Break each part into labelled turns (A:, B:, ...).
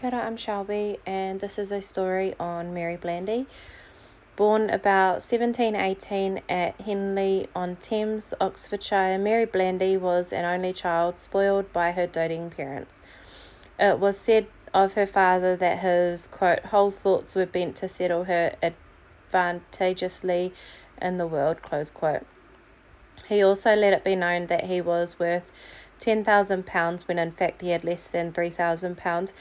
A: Kia ora, I'm Shelby, and this is a story on Mary Blandy. Born about 1718 at Henley-on-Thames, Oxfordshire, Mary Blandy was an only child, spoiled by her doting parents. It was said of her father that his, quote, whole thoughts were bent to settle her advantageously in the world, close quote. He also let it be known that he was worth £10,000 when in fact he had less than £3,000.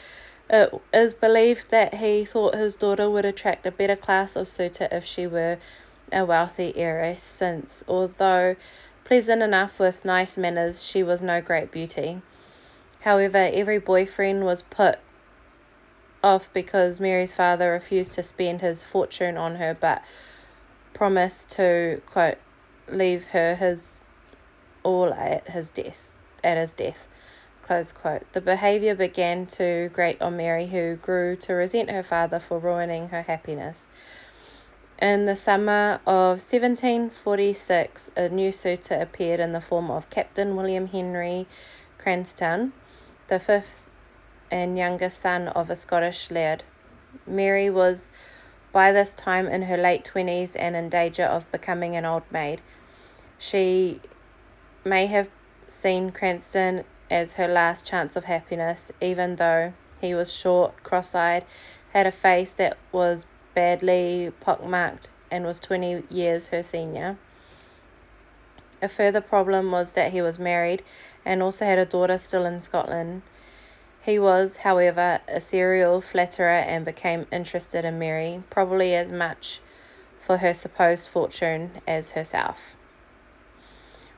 A: It is believed that he thought his daughter would attract a better class of suitor if she were a wealthy heiress, since, although pleasant enough with nice manners, she was no great beauty. However, every boyfriend was put off because Mary's father refused to spend his fortune on her, but promised to, quote, leave her his all at his death. Close quote. The behaviour began to grate on Mary, who grew to resent her father for ruining her happiness. In the summer of 1746, a new suitor appeared in the form of Captain William Henry Cranstoun, the fifth and youngest son of a Scottish laird. Mary was by this time in her late 20s and in danger of becoming an old maid. She may have seen Cranstoun as her last chance of happiness, even though he was short, cross-eyed, had a face that was badly pockmarked, and was 20 years her senior. A further problem was that he was married and also had a daughter still in Scotland. He was, however, a serial flatterer and became interested in Mary, probably as much for her supposed fortune as herself.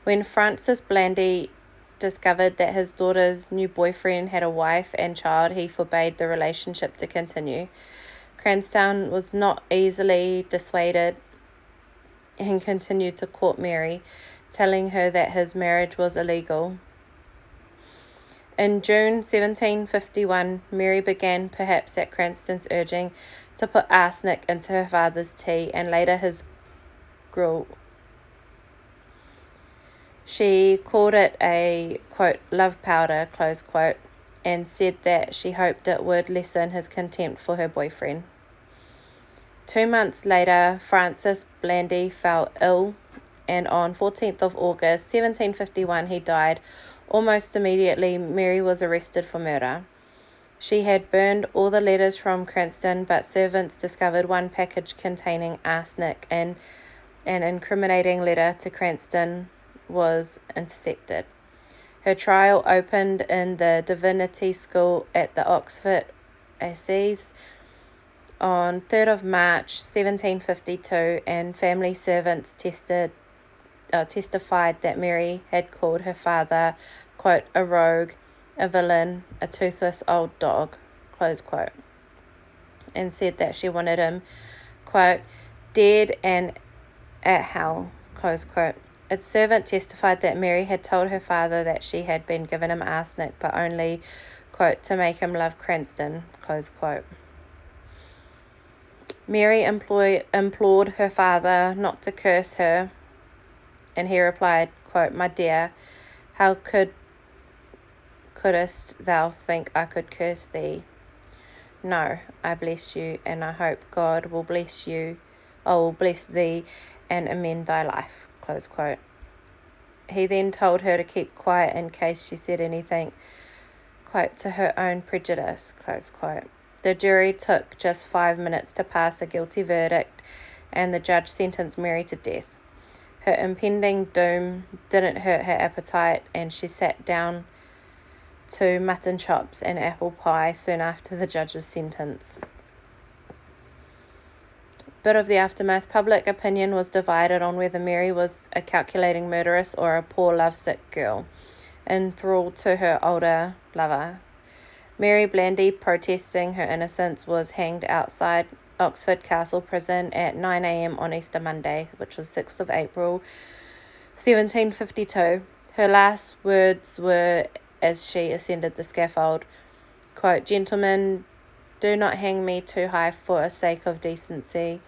A: When Francis Blandy discovered that his daughter's new boyfriend had a wife and child, he forbade the relationship to continue. Cranstoun was not easily dissuaded and continued to court Mary, telling her that his marriage was illegal. In June 1751, Mary began, perhaps at Cranstoun's urging, to put arsenic into her father's tea and later his gruel. She called it a, quote, love powder, close quote, and said that she hoped it would lessen his contempt for her boyfriend. 2 months later, Francis Blandy fell ill, and on 14th of August 1751 he died. Almost immediately, Mary was arrested for murder. She had burned all the letters from Cranstoun, but servants discovered one package containing arsenic, and an incriminating letter to Cranstoun was intercepted. Her trial opened in the Divinity School at the Oxford Assizes on 3rd of March 1752, and family servants testified that Mary had called her father, quote, a rogue, a villain, a toothless old dog, close quote, and said that she wanted him, quote, dead and at hell, close quote. Its servant testified that Mary had told her father that she had been given him arsenic, but only, quote, to make him love Cranstoun, close quote. Mary implored her father not to curse her, and he replied, quote, my dear, how couldst thou think I could curse thee? No, I bless you, and I hope God will bless you. I will bless thee and amend thy life, close quote. He then told her to keep quiet in case she said anything, quote, to her own prejudice, close quote. The jury took just 5 minutes to pass a guilty verdict, and the judge sentenced Mary to death. Her impending doom didn't hurt her appetite, and she sat down to mutton chops and apple pie soon after the judge's sentence. Bit of the aftermath. Public opinion was divided on whether Mary was a calculating murderess or a poor lovesick girl, enthralled to her older lover. Mary Blandy, protesting her innocence, was hanged outside Oxford Castle Prison at 9 a.m. on Easter Monday, which was 6th of April 1752. Her last words were, as she ascended the scaffold, quote, gentlemen, do not hang me too high for a sake of decency,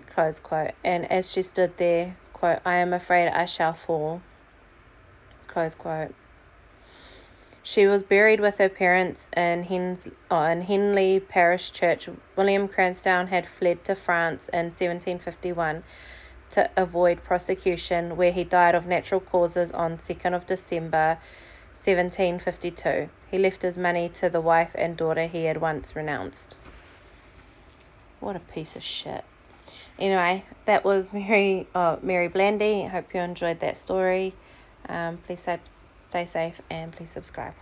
A: close quote. And as she stood there, quote, I am afraid I shall fall, close quote. She was buried with her parents in Henley Parish Church. William Cranstoun had fled to France in 1751 to avoid prosecution, where he died of natural causes on 2nd of December 1752. He left his money to the wife and daughter he had once renounced. What a piece of shit. Anyway, that was Mary Blandy. I hope you enjoyed that story. Please stay safe and please subscribe.